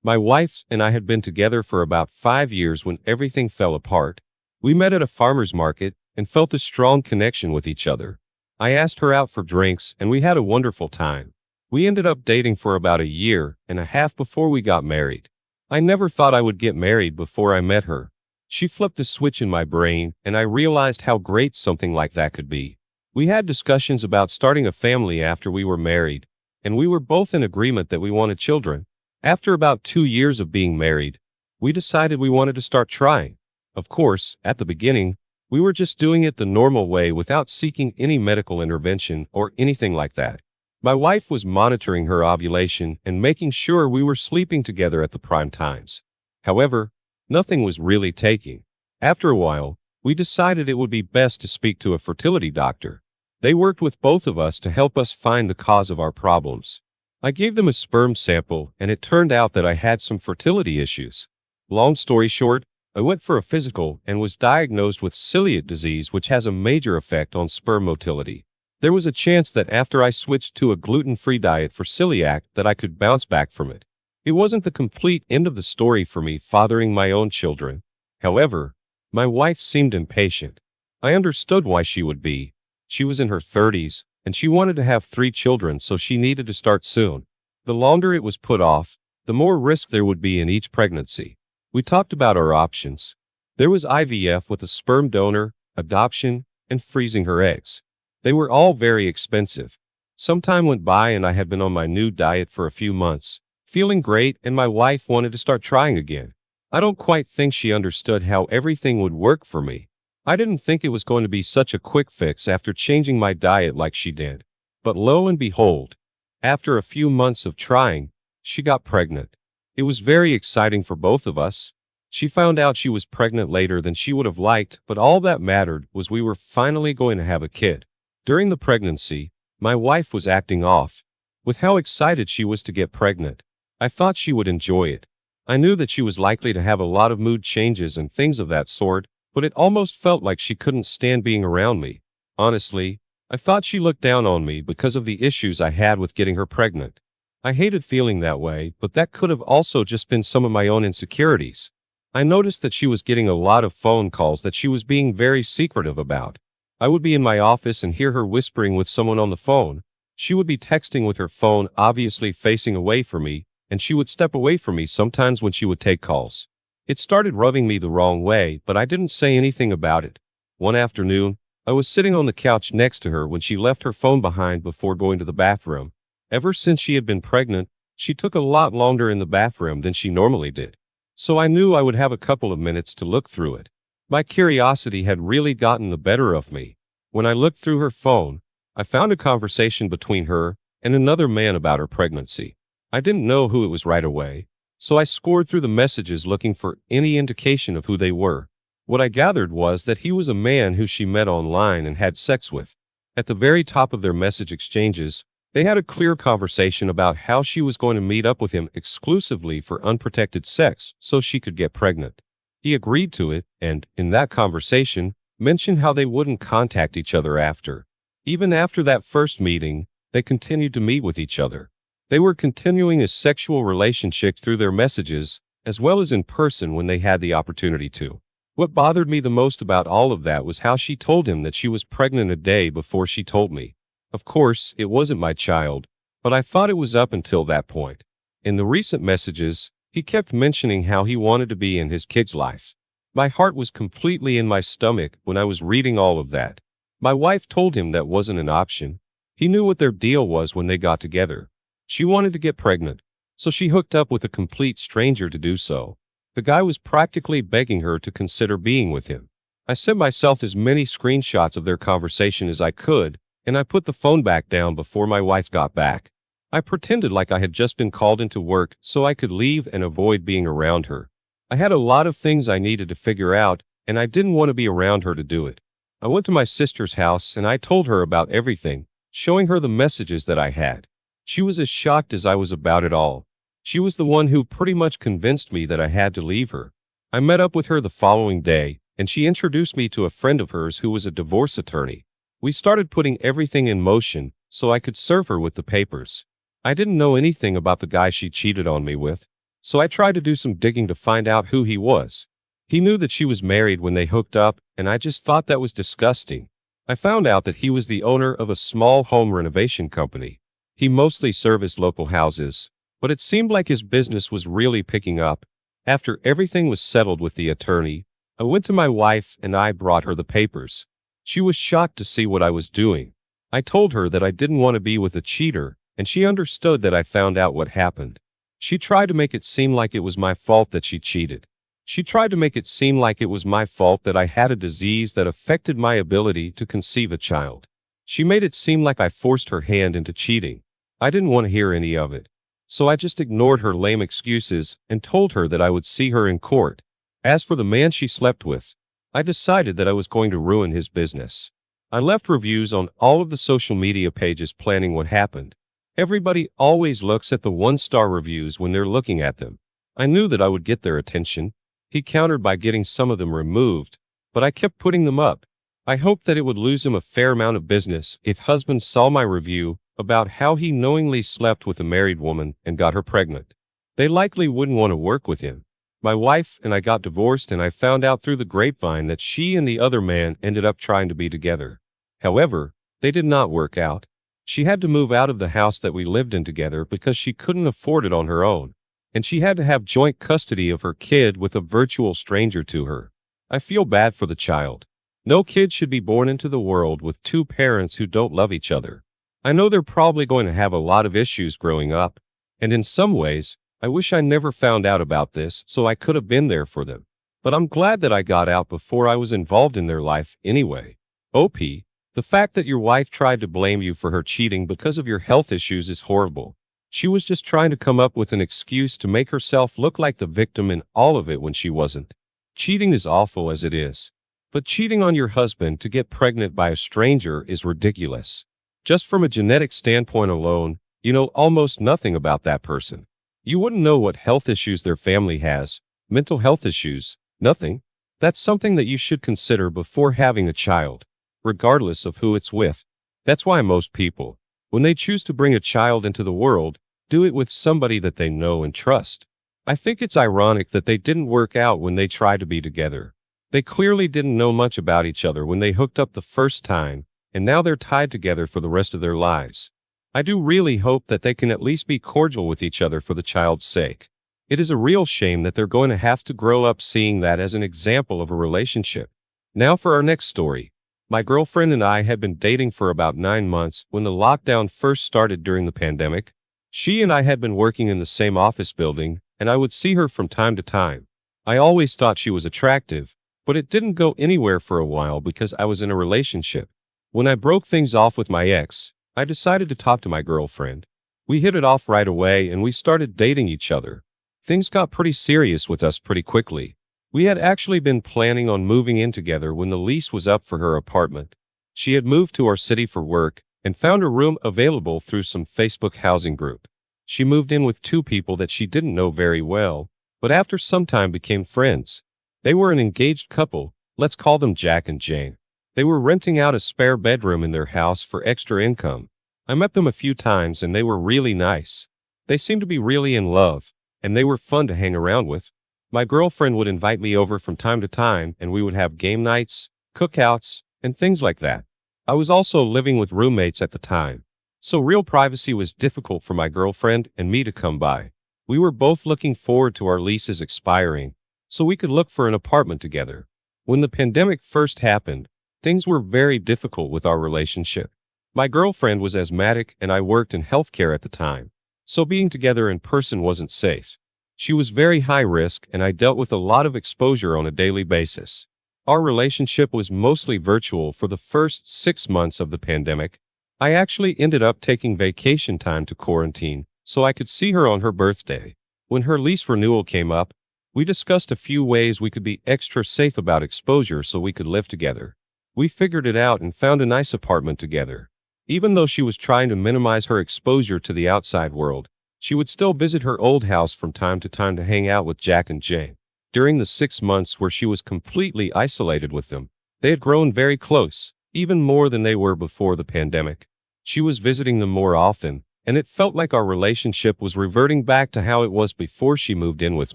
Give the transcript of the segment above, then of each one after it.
My wife and I had been together for about 5 years when everything fell apart. We met at a farmer's market and felt a strong connection with each other. I asked her out for drinks and we had a wonderful time. We ended up dating for about a year and a half before we got married. I never thought I would get married before I met her. She flipped a switch in my brain and I realized how great something like that could be. We had discussions about starting a family after we were married, and we were both in agreement that we wanted children. After about 2 years of being married, we decided we wanted to start trying. Of course, at the beginning, we were just doing it the normal way without seeking any medical intervention or anything like that. My wife was monitoring her ovulation and making sure we were sleeping together at the prime times. However, nothing was really taking. After a while, we decided it would be best to speak to a fertility doctor. They worked with both of us to help us find the cause of our problems. I gave them a sperm sample and it turned out that I had some fertility issues. Long story short, I went for a physical and was diagnosed with celiac disease, which has a major effect on sperm motility. There was a chance that after I switched to a gluten-free diet for celiac that I could bounce back from it. It wasn't the complete end of the story for me fathering my own children. However, my wife seemed impatient. I understood why she would be. She was in her 30s, and she wanted to have 3 children, so she needed to start soon. The longer it was put off, the more risk there would be in each pregnancy. We talked about our options. There was IVF with a sperm donor, adoption, and freezing her eggs. They were all very expensive. Some time went by and I had been on my new diet for a few months, feeling great, and my wife wanted to start trying again. I don't quite think she understood how everything would work for me. I didn't think it was going to be such a quick fix after changing my diet like she did. But lo and behold, after a few months of trying, she got pregnant. It was very exciting for both of us. She found out she was pregnant later than she would have liked, but all that mattered was we were finally going to have a kid. During the pregnancy, my wife was acting off. With how excited she was to get pregnant, I thought she would enjoy it. I knew that she was likely to have a lot of mood changes and things of that sort, but it almost felt like she couldn't stand being around me. Honestly, I thought she looked down on me because of the issues I had with getting her pregnant. I hated feeling that way, but that could have also just been some of my own insecurities. I noticed that she was getting a lot of phone calls that she was being very secretive about. I would be in my office and hear her whispering with someone on the phone. She would be texting with her phone obviously facing away from me, and she would step away from me sometimes when she would take calls. It started rubbing me the wrong way, but I didn't say anything about it. One afternoon, I was sitting on the couch next to her when she left her phone behind before going to the bathroom. Ever since she had been pregnant, she took a lot longer in the bathroom than she normally did. So I knew I would have a couple of minutes to look through it. My curiosity had really gotten the better of me. When I looked through her phone, I found a conversation between her and another man about her pregnancy. I didn't know who it was right away, so I scored through the messages looking for any indication of who they were. What I gathered was that he was a man who she met online and had sex with. At the very top of their message exchanges, they had a clear conversation about how she was going to meet up with him exclusively for unprotected sex so she could get pregnant. He agreed to it and, in that conversation, mentioned how they wouldn't contact each other after. Even after that first meeting, they continued to meet with each other. They were continuing a sexual relationship through their messages, as well as in person when they had the opportunity to. What bothered me the most about all of that was how she told him that she was pregnant a day before she told me. Of course, it wasn't my child, but I thought it was up until that point. In the recent messages, he kept mentioning how he wanted to be in his kid's life. My heart was completely in my stomach when I was reading all of that. My wife told him that wasn't an option. He knew what their deal was when they got together. She wanted to get pregnant, so she hooked up with a complete stranger to do so. The guy was practically begging her to consider being with him. I sent myself as many screenshots of their conversation as I could, and I put the phone back down before my wife got back. I pretended like I had just been called into work so I could leave and avoid being around her. I had a lot of things I needed to figure out, and I didn't want to be around her to do it. I went to my sister's house and I told her about everything, showing her the messages that I had. She was as shocked as I was about it all. She was the one who pretty much convinced me that I had to leave her. I met up with her the following day, and she introduced me to a friend of hers who was a divorce attorney. We started putting everything in motion so I could serve her with the papers. I didn't know anything about the guy she cheated on me with. So I tried to do some digging to find out who he was. He knew that she was married when they hooked up, and I just thought that was disgusting. I found out that he was the owner of a small home renovation company. He mostly serviced local houses, but it seemed like his business was really picking up. After everything was settled with the attorney, I went to my wife and I brought her the papers. She was shocked to see what I was doing. I told her that I didn't want to be with a cheater, and she understood that I found out what happened. She tried to make it seem like it was my fault that she cheated. She tried to make it seem like it was my fault that I had a disease that affected my ability to conceive a child. She made it seem like I forced her hand into cheating. I didn't want to hear any of it. So I just ignored her lame excuses and told her that I would see her in court. As for the man she slept with, I decided that I was going to ruin his business. I left reviews on all of the social media pages planning what happened. Everybody always looks at the one-star reviews when they're looking at them. I knew that I would get their attention. He countered by getting some of them removed, but I kept putting them up. I hoped that it would lose him a fair amount of business if husbands saw my review about how he knowingly slept with a married woman and got her pregnant. They likely wouldn't want to work with him. My wife and I got divorced, and I found out through the grapevine that she and the other man ended up trying to be together. However, they did not work out. She had to move out of the house that we lived in together because she couldn't afford it on her own, and she had to have joint custody of her kid with a virtual stranger to her. I feel bad for the child. No kid should be born into the world with two parents who don't love each other. I know they're probably going to have a lot of issues growing up, and in some ways, I wish I never found out about this so I could have been there for them. But I'm glad that I got out before I was involved in their life anyway. OP, the fact that your wife tried to blame you for her cheating because of your health issues is horrible. She was just trying to come up with an excuse to make herself look like the victim in all of it when she wasn't. Cheating is awful as it is. But cheating on your husband to get pregnant by a stranger is ridiculous. Just from a genetic standpoint alone, you know almost nothing about that person. You wouldn't know what health issues their family has, mental health issues, nothing. That's something that you should consider before having a child, regardless of who it's with. That's why most people, when they choose to bring a child into the world, do it with somebody that they know and trust. I think it's ironic that they didn't work out when they tried to be together. They clearly didn't know much about each other when they hooked up the first time, and now they're tied together for the rest of their lives. I do really hope that they can at least be cordial with each other for the child's sake. It is a real shame that they're going to have to grow up seeing that as an example of a relationship. Now for our next story. My girlfriend and I had been dating for about 9 months when the lockdown first started during the pandemic. She and I had been working in the same office building, and I would see her from time to time. I always thought she was attractive, but it didn't go anywhere for a while because I was in a relationship. When I broke things off with my ex, I decided to talk to my girlfriend. We hit it off right away and we started dating each other. Things got pretty serious with us pretty quickly. We had actually been planning on moving in together when the lease was up for her apartment. She had moved to our city for work and found a room available through some Facebook housing group. She moved in with two people that she didn't know very well, but after some time became friends. They were an engaged couple, let's call them Jack and Jane. They were renting out a spare bedroom in their house for extra income. I met them a few times and they were really nice. They seemed to be really in love, and they were fun to hang around with. My girlfriend would invite me over from time to time and we would have game nights, cookouts, and things like that. I was also living with roommates at the time, so real privacy was difficult for my girlfriend and me to come by. We were both looking forward to our leases expiring, so we could look for an apartment together. When the pandemic first happened, things were very difficult with our relationship. My girlfriend was asthmatic and I worked in healthcare at the time, so being together in person wasn't safe. She was very high risk and I dealt with a lot of exposure on a daily basis. Our relationship was mostly virtual for the first 6 months of the pandemic. I actually ended up taking vacation time to quarantine so I could see her on her birthday. When her lease renewal came up, we discussed a few ways we could be extra safe about exposure so we could live together. We figured it out and found a nice apartment together. Even though she was trying to minimize her exposure to the outside world, she would still visit her old house from time to time to hang out with Jack and Jane. During the 6 months where she was completely isolated with them, they had grown very close, even more than they were before the pandemic. She was visiting them more often, and it felt like our relationship was reverting back to how it was before she moved in with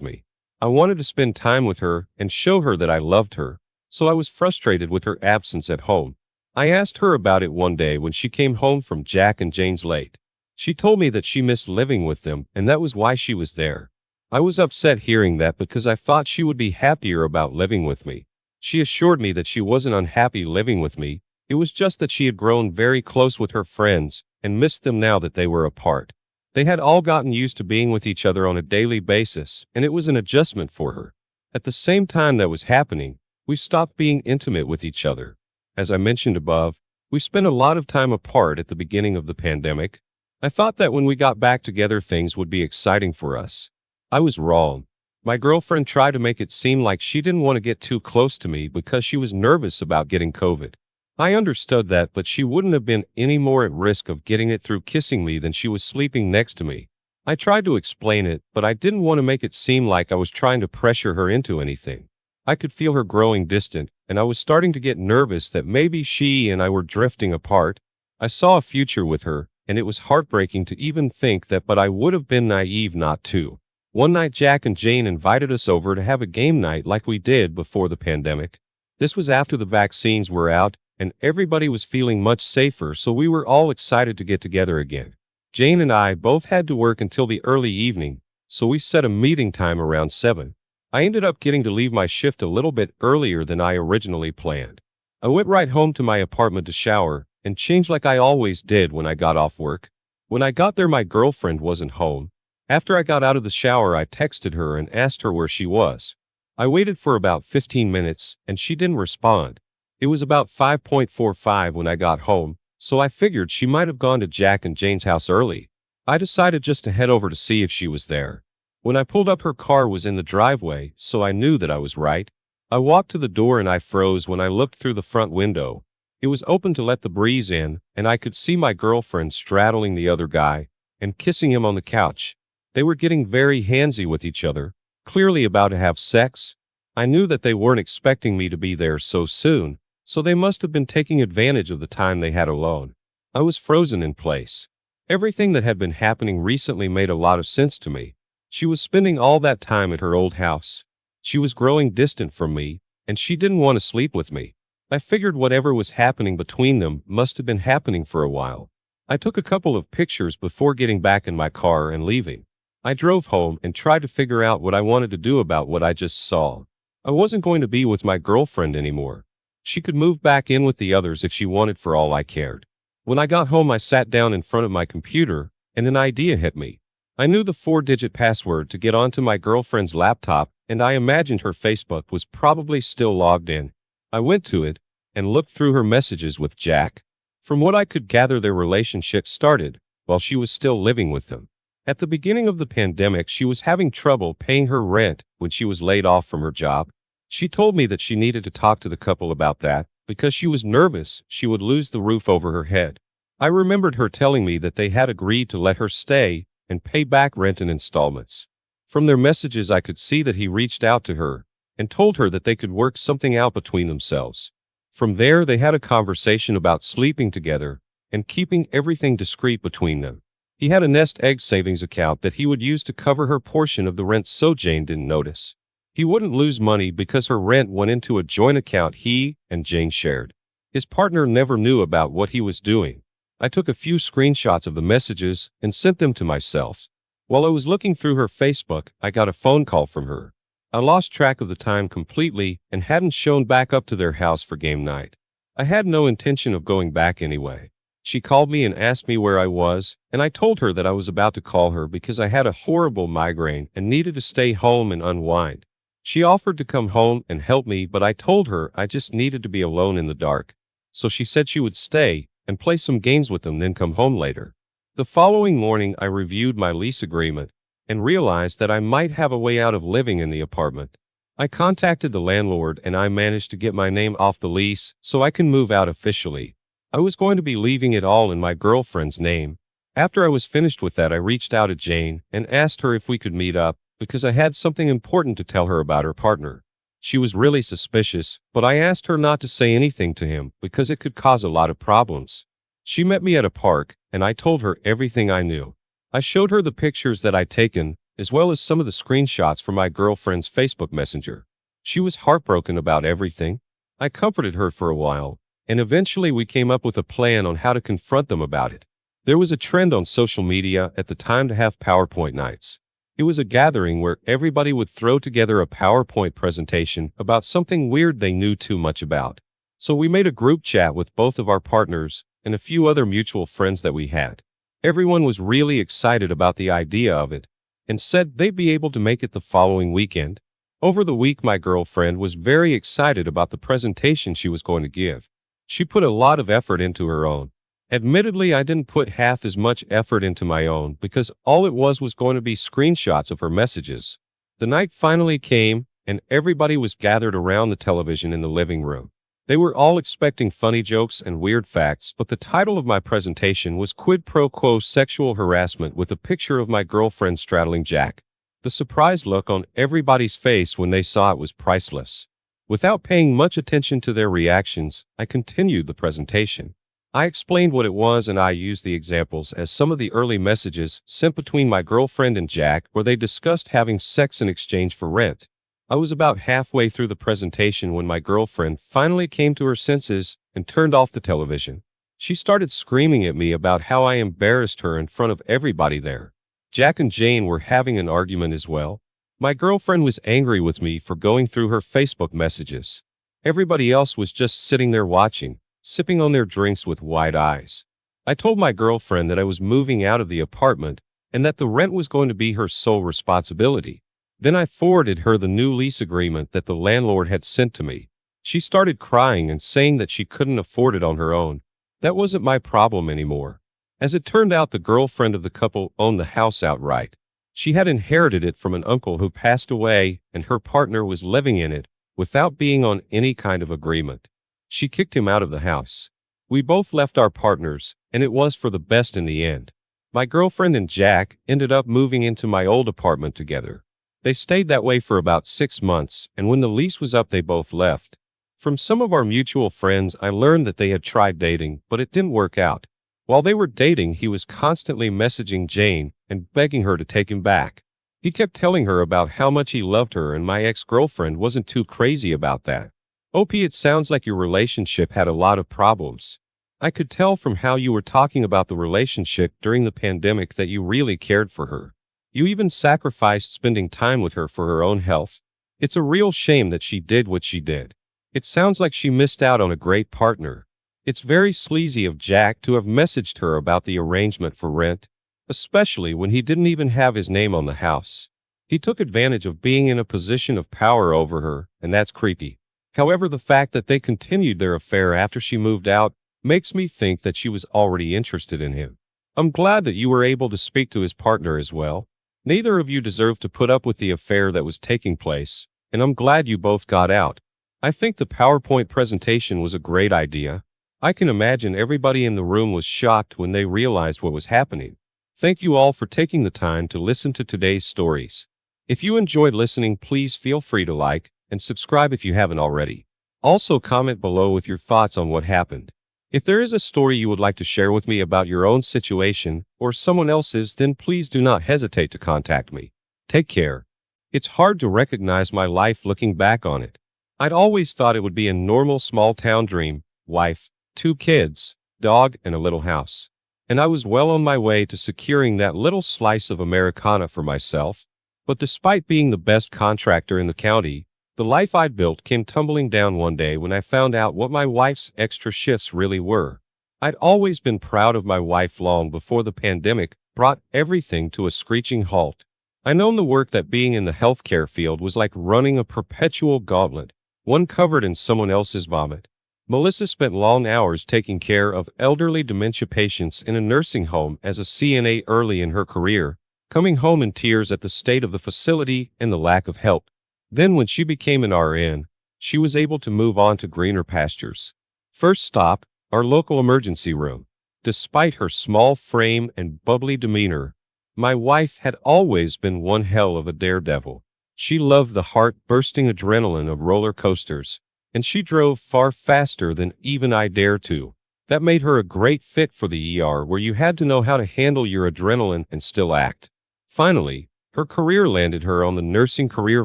me. I wanted to spend time with her and show her that I loved her, so I was frustrated with her absence at home. I asked her about it one day when she came home from Jack and Jane's late. She told me that she missed living with them and that was why she was there. I was upset hearing that because I thought she would be happier about living with me. She assured me that she wasn't unhappy living with me, it was just that she had grown very close with her friends and missed them now that they were apart. They had all gotten used to being with each other on a daily basis, and it was an adjustment for her. At the same time that was happening, we stopped being intimate with each other. As I mentioned above, we spent a lot of time apart at the beginning of the pandemic. I thought that when we got back together things would be exciting for us. I was wrong. My girlfriend tried to make it seem like she didn't want to get too close to me because she was nervous about getting COVID. I understood that, but she wouldn't have been any more at risk of getting it through kissing me than she was sleeping next to me. I tried to explain it, but I didn't want to make it seem like I was trying to pressure her into anything. I could feel her growing distant, and I was starting to get nervous that maybe she and I were drifting apart. I saw a future with her, and it was heartbreaking to even think that, but I would have been naive not to. One night Jack and Jane invited us over to have a game night like we did before the pandemic. This was after the vaccines were out, and everybody was feeling much safer, so we were all excited to get together again. Jane and I both had to work until the early evening, so we set a meeting time around 7. I ended up getting to leave my shift a little bit earlier than I originally planned. I went right home to my apartment to shower and change like I always did when I got off work. When I got there, my girlfriend wasn't home. After I got out of the shower, I texted her and asked her where she was. I waited for about 15 minutes, and she didn't respond. It was about 5:45 when I got home, so I figured she might have gone to Jack and Jane's house early. I decided just to head over to see if she was there. When I pulled up, her car was in the driveway, so I knew that I was right. I walked to the door and I froze when I looked through the front window. It was open to let the breeze in, and I could see my girlfriend straddling the other guy and kissing him on the couch. They were getting very handsy with each other, clearly about to have sex. I knew that they weren't expecting me to be there so soon, so they must have been taking advantage of the time they had alone. I was frozen in place. Everything that had been happening recently made a lot of sense to me. She was spending all that time at her old house. She was growing distant from me, and she didn't want to sleep with me. I figured whatever was happening between them must have been happening for a while. I took a couple of pictures before getting back in my car and leaving. I drove home and tried to figure out what I wanted to do about what I just saw. I wasn't going to be with my girlfriend anymore. She could move back in with the others if she wanted, for all I cared. When I got home, I sat down in front of my computer, and an idea hit me. I knew the 4-digit password to get onto my girlfriend's laptop, and I imagined her Facebook was probably still logged in. I went to it and looked through her messages with Jack. From what I could gather, their relationship started while she was still living with them. At the beginning of the pandemic, she was having trouble paying her rent when she was laid off from her job. She told me that she needed to talk to the couple about that because she was nervous she would lose the roof over her head. I remembered her telling me that they had agreed to let her stay and pay back rent in installments. From their messages, I could see that he reached out to her and told her that they could work something out between themselves. From there, they had a conversation about sleeping together and keeping everything discreet between them. He had a nest egg savings account that he would use to cover her portion of the rent so Jane didn't notice. He wouldn't lose money because her rent went into a joint account he and Jane shared. His partner never knew about what he was doing. I took a few screenshots of the messages and sent them to myself. While I was looking through her Facebook, I got a phone call from her. I lost track of the time completely and hadn't shown back up to their house for game night. I had no intention of going back anyway. She called me and asked me where I was, and I told her that I was about to call her because I had a horrible migraine and needed to stay home and unwind. She offered to come home and help me, but I told her I just needed to be alone in the dark. So she said she would stay and play some games with them, then come home later. The following morning, I reviewed my lease agreement and realized that I might have a way out of living in the apartment. I contacted the landlord and I managed to get my name off the lease so I can move out officially. I was going to be leaving it all in my girlfriend's name. After I was finished with that, I reached out to Jane and asked her if we could meet up because I had something important to tell her about her partner. She was really suspicious, but I asked her not to say anything to him because it could cause a lot of problems. She met me at a park, and I told her everything I knew. I showed her the pictures that I'd taken, as well as some of the screenshots from my girlfriend's Facebook Messenger. She was heartbroken about everything. I comforted her for a while, and eventually we came up with a plan on how to confront them about it. There was a trend on social media at the time to have PowerPoint nights. It was a gathering where everybody would throw together a PowerPoint presentation about something weird they knew too much about. So we made a group chat with both of our partners and a few other mutual friends that we had. Everyone was really excited about the idea of it and said they'd be able to make it the following weekend. Over the week, my girlfriend was very excited about the presentation she was going to give. She put a lot of effort into her own. Admittedly, I didn't put half as much effort into my own because all it was going to be screenshots of her messages. The night finally came, and everybody was gathered around the television in the living room. They were all expecting funny jokes and weird facts, but the title of my presentation was Quid Pro Quo Sexual Harassment with a picture of my girlfriend straddling Jack. The surprised look on everybody's face when they saw it was priceless. Without paying much attention to their reactions, I continued the presentation. I explained what it was, and I used the examples as some of the early messages sent between my girlfriend and Jack where they discussed having sex in exchange for rent. I was about halfway through the presentation when my girlfriend finally came to her senses and turned off the television. She started screaming at me about how I embarrassed her in front of everybody there. Jack and Jane were having an argument as well. My girlfriend was angry with me for going through her Facebook messages. Everybody else was just sitting there watching, sipping on their drinks with wide eyes. I told my girlfriend that I was moving out of the apartment and that the rent was going to be her sole responsibility. Then I forwarded her the new lease agreement that the landlord had sent to me. She started crying and saying that she couldn't afford it on her own. That wasn't my problem anymore. As it turned out, the girlfriend of the couple owned the house outright. She had inherited it from an uncle who passed away, and her partner was living in it without being on any kind of agreement. She kicked him out of the house. We both left our partners, and it was for the best in the end. My girlfriend and Jack ended up moving into my old apartment together. They stayed that way for about 6 months, and when the lease was up, they both left. From some of our mutual friends, I learned that they had tried dating, but it didn't work out. While they were dating, he was constantly messaging Jane and begging her to take him back. He kept telling her about how much he loved her, and my ex-girlfriend wasn't too crazy about that. OP, it sounds like your relationship had a lot of problems. I could tell from how you were talking about the relationship during the pandemic that you really cared for her. You even sacrificed spending time with her for her own health. It's a real shame that she did what she did. It sounds like she missed out on a great partner. It's very sleazy of Jack to have messaged her about the arrangement for rent, especially when he didn't even have his name on the house. He took advantage of being in a position of power over her, and that's creepy. However, the fact that they continued their affair after she moved out makes me think that she was already interested in him. I'm glad that you were able to speak to his partner as well. Neither of you deserved to put up with the affair that was taking place, and I'm glad you both got out. I think the PowerPoint presentation was a great idea. I can imagine everybody in the room was shocked when they realized what was happening. Thank you all for taking the time to listen to today's stories. If you enjoyed listening, please feel free to like and subscribe if you haven't already. Also, comment below with your thoughts on what happened. If there is a story you would like to share with me about your own situation or someone else's, then please do not hesitate to contact me. Take care. It's hard to recognize my life looking back on it. I'd always thought it would be a normal small-town dream: wife, 2 kids, dog, and a little house. And I was well on my way to securing that little slice of Americana for myself. But despite being the best contractor in the county, the life I'd built came tumbling down one day when I found out what my wife's extra shifts really were. I'd always been proud of my wife long before the pandemic brought everything to a screeching halt. I known the work that being in the healthcare field was like running a perpetual gauntlet, one covered in someone else's vomit. Melissa spent long hours taking care of elderly dementia patients in a nursing home as a CNA early in her career, coming home in tears at the state of the facility and the lack of help. Then when she became an RN, she was able to move on to greener pastures. First stop, our local emergency room. Despite her small frame and bubbly demeanor, my wife had always been one hell of a daredevil. She loved the heart-bursting adrenaline of roller coasters, and she drove far faster than even I dare to. That made her a great fit for the ER where you had to know how to handle your adrenaline and still act. Finally, her career landed her on the nursing career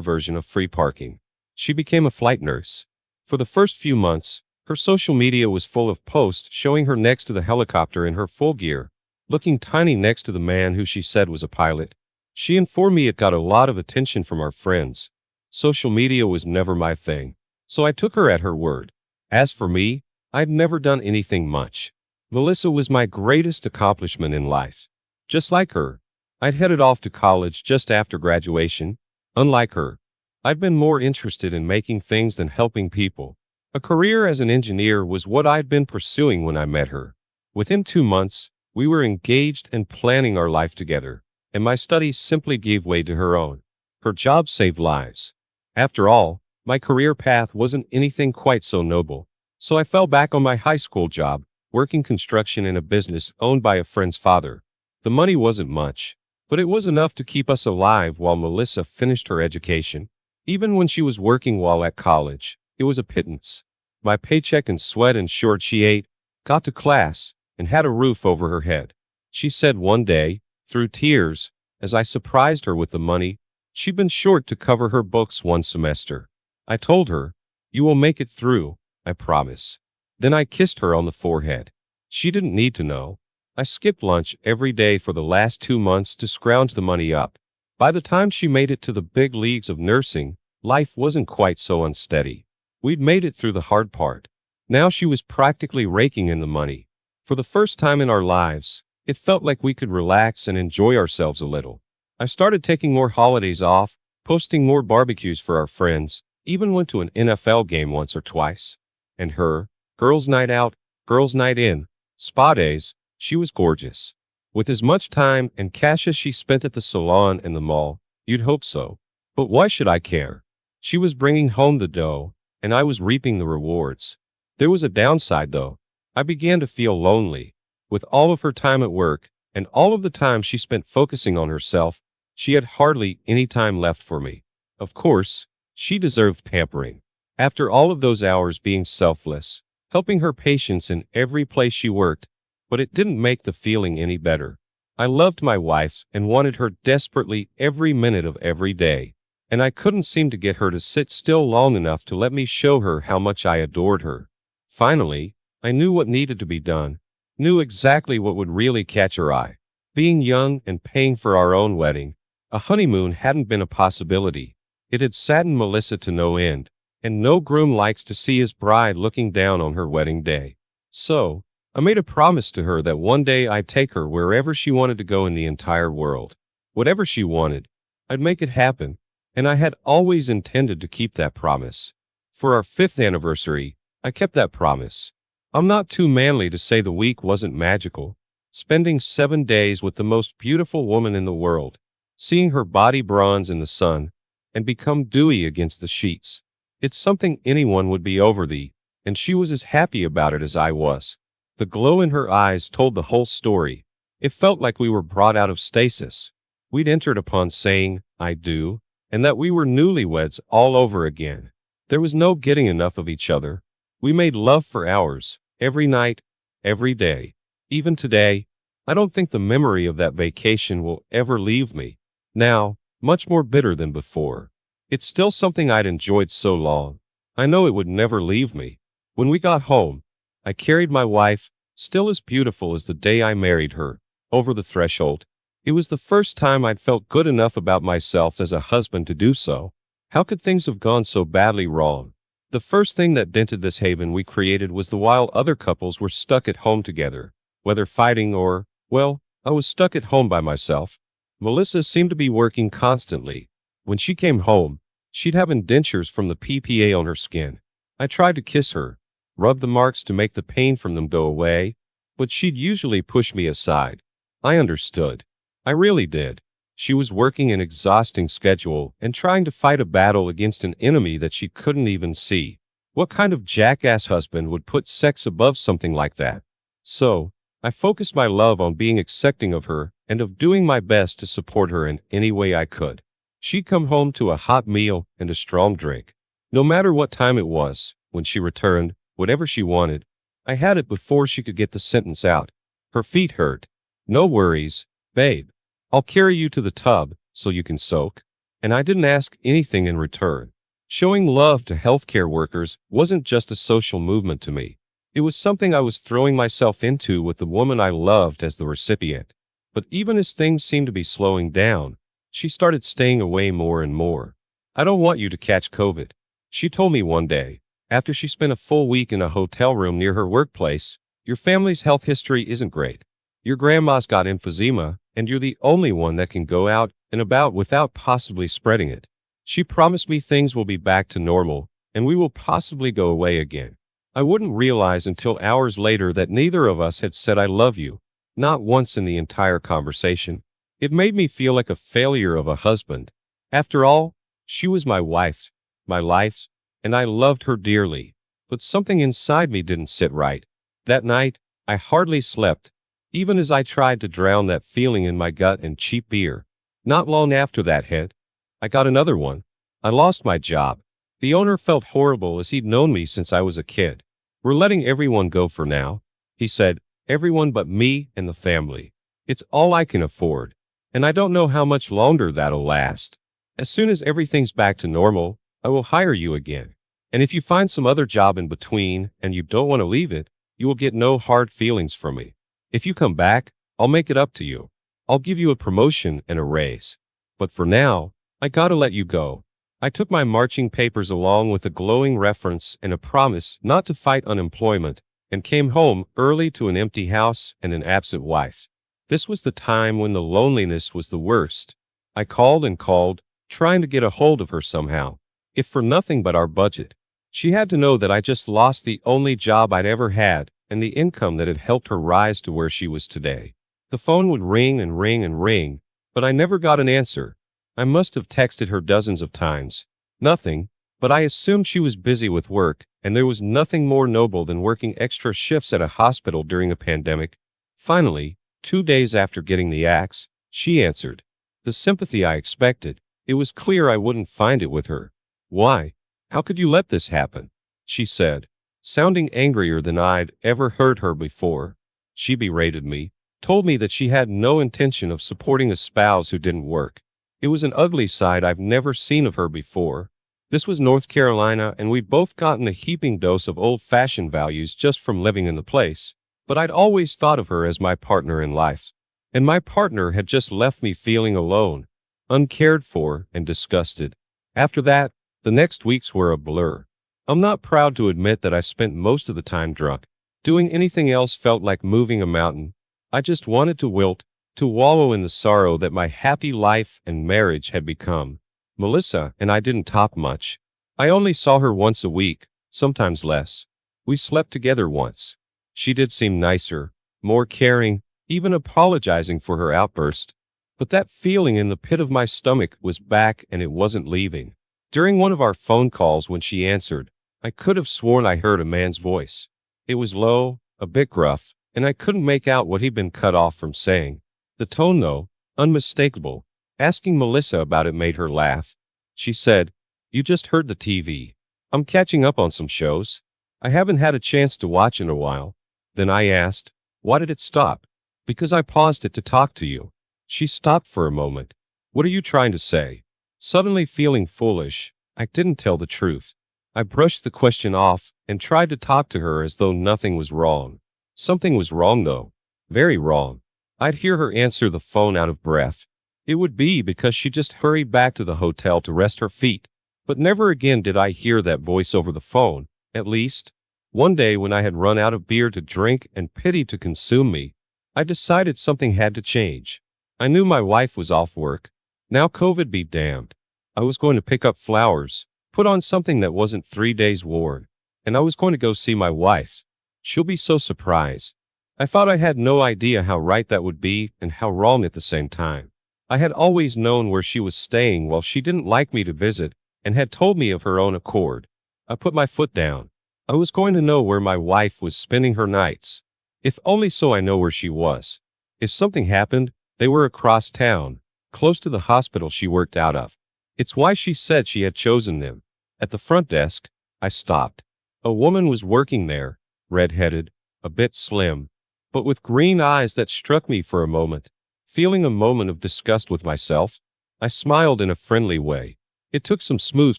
version of free parking. She became a flight nurse. For the first few months, her social media was full of posts showing her next to the helicopter in her full gear, looking tiny next to the man who she said was a pilot. She informed me it got a lot of attention from our friends. Social media was never my thing, so I took her at her word. As for me, I'd never done anything much. Melissa was my greatest accomplishment in life. Just like her, I'd headed off to college just after graduation. Unlike her, I'd been more interested in making things than helping people. A career as an engineer was what I'd been pursuing when I met her. Within 2 months, we were engaged and planning our life together, and my studies simply gave way to her own. Her job saved lives. After all, my career path wasn't anything quite so noble, so I fell back on my high school job, working construction in a business owned by a friend's father. The money wasn't much, but it was enough to keep us alive while Melissa finished her education. Even when she was working while at college, it was a pittance. My paycheck and sweat ensured she ate, got to class, and had a roof over her head. She said one day, through tears, as I surprised her with the money, she'd been short to cover her books one semester. I told her, "You will make it through, I promise." Then I kissed her on the forehead. She didn't need to know. I skipped lunch every day for the last 2 months to scrounge the money up. By the time she made it to the big leagues of nursing, life wasn't quite so unsteady. We'd made it through the hard part. Now she was practically raking in the money. For the first time in our lives, it felt like we could relax and enjoy ourselves a little. I started taking more holidays off, posting more barbecues for our friends, even went to an NFL game once or twice. And her, girls' night out, girls' night in, spa days, she was gorgeous. With as much time and cash as she spent at the salon and the mall, you'd hope so. But why should I care? She was bringing home the dough, and I was reaping the rewards. There was a downside, though. I began to feel lonely. With all of her time at work, and all of the time she spent focusing on herself, she had hardly any time left for me. Of course, she deserved pampering. After all of those hours being selfless, helping her patients in every place she worked, but it didn't make the feeling any better. I loved my wife and wanted her desperately every minute of every day, and I couldn't seem to get her to sit still long enough to let me show her how much I adored her. Finally, I knew what needed to be done, knew exactly what would really catch her eye. Being young and paying for our own wedding, a honeymoon hadn't been a possibility. It had saddened Melissa to no end, and no groom likes to see his bride looking down on her wedding day. So, I made a promise to her that one day I'd take her wherever she wanted to go in the entire world. Whatever she wanted, I'd make it happen, and I had always intended to keep that promise. For our 5th anniversary, I kept that promise. I'm not too manly to say the week wasn't magical. Spending 7 days with the most beautiful woman in the world, seeing her body bronze in the sun, and become dewy against the sheets. It's something anyone would be over the, and she was as happy about it as I was. The glow in her eyes told the whole story. It felt like we were brought out of stasis. We'd entered upon saying, "I do," and that we were newlyweds all over again. There was no getting enough of each other. We made love for hours, every night, every day. Even today, I don't think the memory of that vacation will ever leave me. Now, much more bitter than before. It's still something I'd enjoyed so long. I know it would never leave me. When we got home, I carried my wife, still as beautiful as the day I married her, over the threshold. It was the first time I'd felt good enough about myself as a husband to do so. How could things have gone so badly wrong? The first thing that dented this haven we created was the while other couples were stuck at home together, whether fighting or, well, I was stuck at home by myself. Melissa seemed to be working constantly. When she came home, she'd have indentures from the PPA on her skin. I tried to kiss her, rub the marks to make the pain from them go away, but she'd usually push me aside. I understood. I really did. She was working an exhausting schedule and trying to fight a battle against an enemy that she couldn't even see. What kind of jackass husband would put sex above something like that? So, I focused my love on being accepting of her and of doing my best to support her in any way I could. She'd come home to a hot meal and a strong drink. No matter what time it was, when she returned, whatever she wanted, I had it before she could get the sentence out. Her feet hurt. No worries, babe. I'll carry you to the tub so you can soak. And I didn't ask anything in return. Showing love to healthcare workers wasn't just a social movement to me. It was something I was throwing myself into with the woman I loved as the recipient. But even as things seemed to be slowing down, she started staying away more and more. I don't want you to catch COVID, she told me one day, after she spent a full week in a hotel room near her workplace. Your family's health history isn't great. Your grandma's got emphysema, and you're the only one that can go out and about without possibly spreading it. She promised me things will be back to normal, and we will possibly go away again. I wouldn't realize until hours later that neither of us had said I love you, not once in the entire conversation. It made me feel like a failure of a husband. After all, she was my wife, my life, and I loved her dearly. But something inside me didn't sit right. That night, I hardly slept, even as I tried to drown that feeling in my gut and cheap beer. Not long after that hit, I got another one. I lost my job. The owner felt horrible as he'd known me since I was a kid. We're letting everyone go for now, he said, everyone but me and the family. It's all I can afford. And I don't know how much longer that'll last. As soon as everything's back to normal, I will hire you again. And if you find some other job in between and you don't want to leave it, you will get no hard feelings from me. If you come back, I'll make it up to you. I'll give you a promotion and a raise. But for now, I gotta let you go. I took my marching papers along with a glowing reference and a promise not to fight unemployment, and came home early to an empty house and an absent wife. This was the time when the loneliness was the worst. I called and called, trying to get a hold of her somehow, if for nothing but our budget. She had to know that I just lost the only job I'd ever had and the income that had helped her rise to where she was today. The phone would ring and ring and ring, but I never got an answer. I must have texted her dozens of times. Nothing, but I assumed she was busy with work, and there was nothing more noble than working extra shifts at a hospital during a pandemic. Finally, 2 days after getting the axe, she answered. The sympathy I expected. It was clear I wouldn't find it with her. Why? How could you let this happen? She said, sounding angrier than I'd ever heard her before. She berated me, told me that she had no intention of supporting a spouse who didn't work. It was an ugly side I've never seen of her before. This was North Carolina, and we'd both gotten a heaping dose of old-fashioned values just from living in the place, but I'd always thought of her as my partner in life. And my partner had just left me feeling alone, uncared for, and disgusted. After that, the next weeks were a blur. I'm not proud to admit that I spent most of the time drunk. Doing anything else felt like moving a mountain. I just wanted to wilt, to wallow in the sorrow that my happy life and marriage had become. Melissa and I didn't talk much. I only saw her once a week, sometimes less. We slept together once. She did seem nicer, more caring, even apologizing for her outburst. But that feeling in the pit of my stomach was back, and it wasn't leaving. During one of our phone calls when she answered, I could have sworn I heard a man's voice. It was low, a bit gruff, and I couldn't make out what he'd been cut off from saying. The tone, though, unmistakable. Asking Melissa about it made her laugh. She said, You just heard the TV. I'm catching up on some shows. I haven't had a chance to watch in a while. Then I asked, Why did it stop? Because I paused it to talk to you. She stopped for a moment. What are you trying to say? Suddenly feeling foolish, I didn't tell the truth. I brushed the question off and tried to talk to her as though nothing was wrong. Something was wrong, though. Very wrong. I'd hear her answer the phone out of breath. It would be because she just hurried back to the hotel to rest her feet. But never again did I hear that voice over the phone, at least. One day when I had run out of beer to drink and pity to consume me, I decided something had to change. I knew my wife was off work. Now COVID be damned. I was going to pick up flowers, put on something that wasn't 3 days worn, and I was going to go see my wife. She'll be so surprised. I thought I had no idea how right that would be and how wrong at the same time. I had always known where she was staying while she didn't like me to visit and had told me of her own accord. I put my foot down. I was going to know where my wife was spending her nights. If only so I know where she was. If something happened, they were across town, close to the hospital she worked out of. It's why she said she had chosen them. At the front desk, I stopped. A woman was working there, red-headed, a bit slim, but with green eyes that struck me for a moment. Feeling a moment of disgust with myself, I smiled in a friendly way. It took some smooth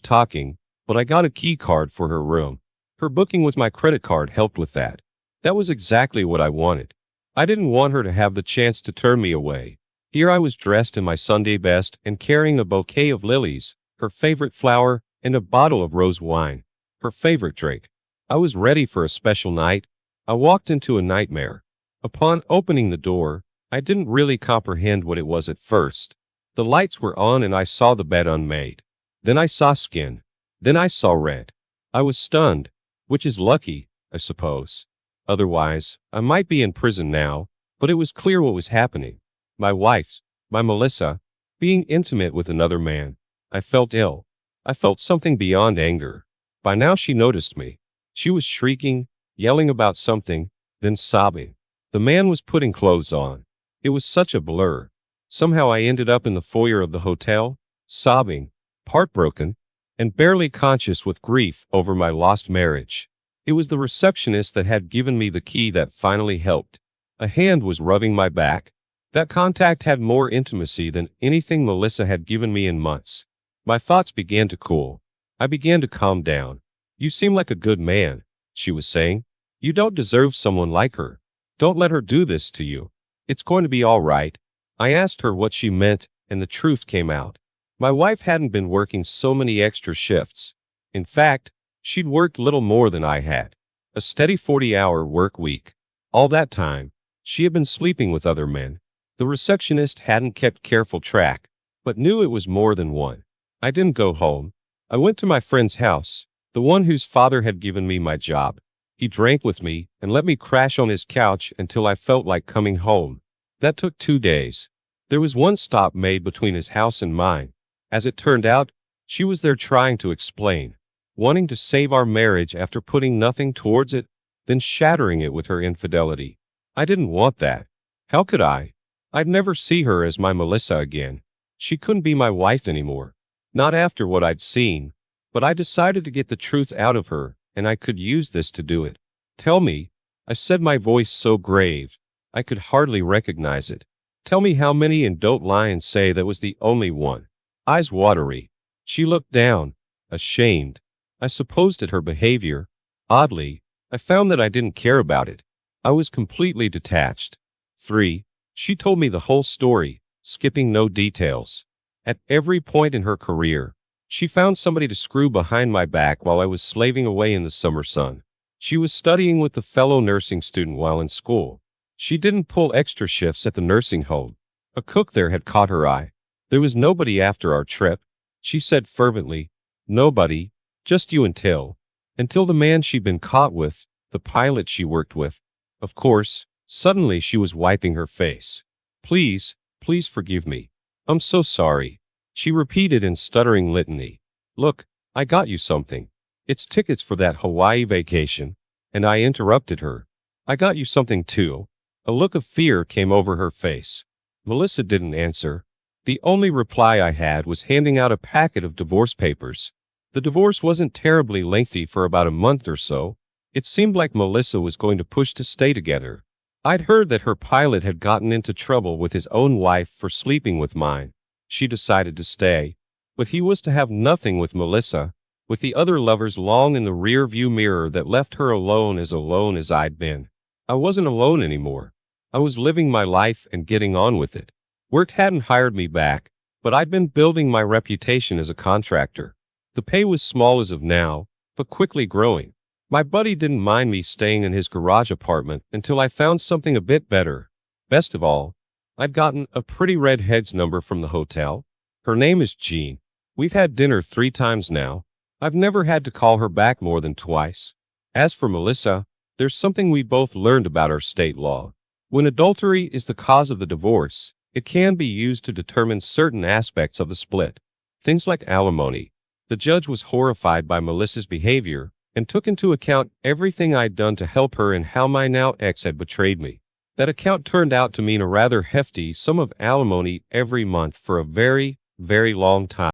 talking, but I got a key card for her room. Her booking with my credit card helped with that. That was exactly what I wanted. I didn't want her to have the chance to turn me away. Here I was dressed in my Sunday best and carrying a bouquet of lilies, her favorite flower, and a bottle of rose wine, her favorite drink. I was ready for a special night. I walked into a nightmare. Upon opening the door, I didn't really comprehend what it was at first. The lights were on and I saw the bed unmade. Then I saw skin. Then I saw red. I was stunned, which is lucky, I suppose. Otherwise, I might be in prison now, but it was clear what was happening. My wife, my Melissa, being intimate with another man. I felt ill. I felt something beyond anger. By now she noticed me. She was shrieking, yelling about something, then sobbing. The man was putting clothes on. It was such a blur. Somehow I ended up in the foyer of the hotel, sobbing, heartbroken, and barely conscious with grief over my lost marriage. It was the receptionist that had given me the key that finally helped. A hand was rubbing my back. That contact had more intimacy than anything Melissa had given me in months. My thoughts began to cool. I began to calm down. You seem like a good man, she was saying. You don't deserve someone like her. Don't let her do this to you. It's going to be all right. I asked her what she meant, and the truth came out. My wife hadn't been working so many extra shifts. In fact, she'd worked little more than I had. A steady 40-hour work week. All that time, she had been sleeping with other men. The receptionist hadn't kept careful track, but knew it was more than one. I didn't go home. I went to my friend's house, the one whose father had given me my job. He drank with me and let me crash on his couch until I felt like coming home. That took 2 days. There was one stop made between his house and mine. As it turned out, she was there trying to explain, wanting to save our marriage after putting nothing towards it, then shattering it with her infidelity. I didn't want that. How could I? I'd never see her as my Melissa again. She couldn't be my wife anymore. Not after what I'd seen. But I decided to get the truth out of her, and I could use this to do it. Tell me, I said, my voice so grave, I could hardly recognize it. Tell me how many, and don't lie and say that was the only one. Eyes watery. She looked down, ashamed. I supposed at her behavior. Oddly, I found that I didn't care about it. I was completely detached. 3. She told me the whole story, skipping no details. At every point in her career, she found somebody to screw behind my back while I was slaving away in the summer sun. She was studying with a fellow nursing student while in school. She didn't pull extra shifts at the nursing home. A cook there had caught her eye. There was nobody after our trip, she said fervently. Nobody, just you until the man she'd been caught with, the pilot she worked with. Of course, suddenly she was wiping her face. Please, please forgive me. I'm so sorry. She repeated in stuttering litany. Look, I got you something. It's tickets for that Hawaii vacation. And I interrupted her. I got you something too. A look of fear came over her face. Melissa didn't answer. The only reply I had was handing out a packet of divorce papers. The divorce wasn't terribly lengthy for about a month or so. It seemed like Melissa was going to push to stay together. I'd heard that her pilot had gotten into trouble with his own wife for sleeping with mine. She decided to stay, but he was to have nothing with Melissa, with the other lovers long in the rear-view mirror that left her alone as I'd been. I wasn't alone anymore. I was living my life and getting on with it. Work hadn't hired me back, but I'd been building my reputation as a contractor. The pay was small as of now, but quickly growing. My buddy didn't mind me staying in his garage apartment until I found something a bit better. Best of all, I'd gotten a pretty redhead's number from the hotel. Her name is Jean. We've had dinner 3 times now. I've never had to call her back more than twice. As for Melissa, there's something we both learned about our state law. When adultery is the cause of the divorce, it can be used to determine certain aspects of the split. Things like alimony. The judge was horrified by Melissa's behavior and took into account everything I'd done to help her and how my now ex had betrayed me. That account turned out to mean a rather hefty sum of alimony every month for a very, very long time.